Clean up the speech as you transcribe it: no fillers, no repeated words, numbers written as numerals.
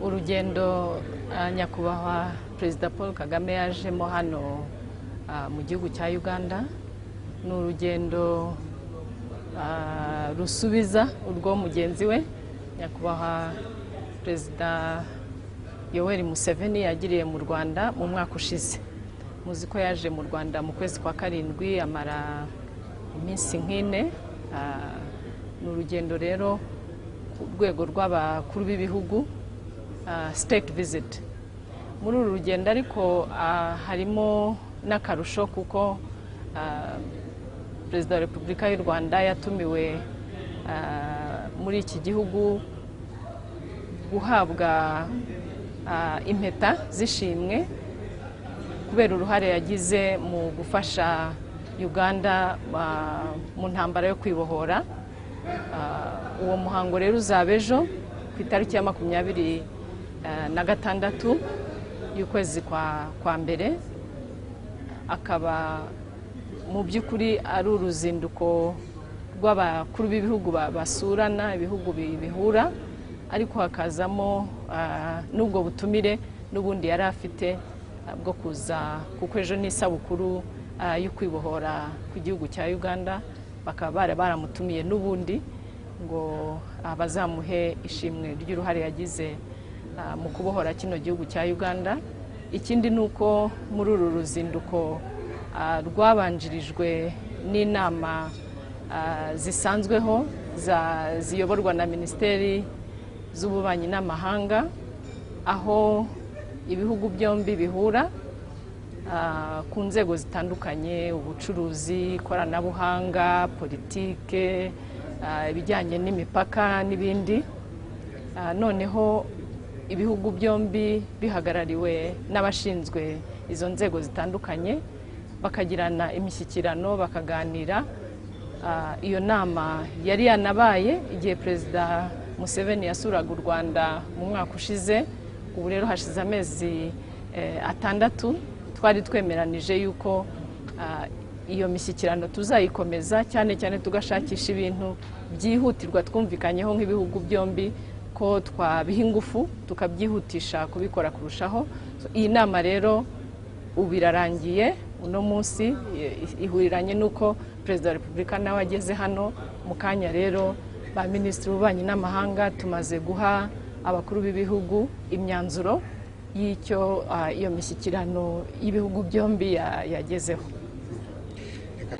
urugendo nyakubahwa Perezida Paul Kagame yajemo hano mu gihugu cya Uganda ni urugendo rusubiza urwo mugenzi we nyakubahwa Perezida Yoweri Museveni yagiriye mu Rwanda mu mwaka ushize. Muzi ko yaje mu Rwanda mu kwezi kwa karindwi amara iminsi nk'ine. Ni urugendo rero ku rwego rw'abakuru b'ibihugu, state visit. Muri uru rugendo ariko harimo n'akarusho kuko Perezida wa Repubulika y'u Rwanda yatumiwe muri iki gihugu guhabwa impeta z'ishimwe kubera uruhare yagize mu gufasha Uganda mu ntambara yo kwibohora. Uwo muhango rero uzaba ejo ku itariki ya 26 y'ukwezi kwa mbere, akaba mu by'ukuri ari uruzinduko rw'abakuru b'ibihugu basurana, ibihugu bihura, ariko hakazamo n'ubwo butumire n'ubundi yari afite bwo kuza kuko ejo ni isabukuru yo kwibohora ku gihugu cya Uganda. Bakaba baramutumiye n'ubundi ngo bazamuhe ishimwe ry'uruhare yagize mu kubohora kino gihugu cya Uganda. Ikindi nuko muri uru ruzinduko rwabanjirijwe n'inama zisanzweho ziyoborwa na Minisiteri z'Ububanyi n'Amahanga, aho ibihugu byombi bihura ku nzego zitandukanye: ubucuruzi, ikoranabuhanga, politike, ibijyanye n'imipaka n'ibindi. Noneho ibihugu byombi bihagarariwe n'abashinzwe izo nzego zitandukanye bakagirana imishyikirano, bakaganira. Iyo nama yari yanabaye igihe Perezida Museveni yasuraga u Rwanda mu mwaka ushize. Ubu rero hashize amezi 6 twari twemeranije yuko iyo mishyikirano tuzayikomeza, cyane cyane tugashakisha ibintu byihutirwa twumvikanyeho nk'ibihugu byombi ko twabiha ingufu tukabyihutisha kubikora kurushaho. Iyi nama rero ubu irarangiye uno munsi, ihuriranye nuko Perezida wa Repubulika nawe ageze hano mu kanya. Rero ba Minisitiri w'Ububanyi n'Amahanga tumaze guha abakuru b'ibihugu imyanzuro y'icyo iyo mishyikirano y'ibihugu byombi yagezeho.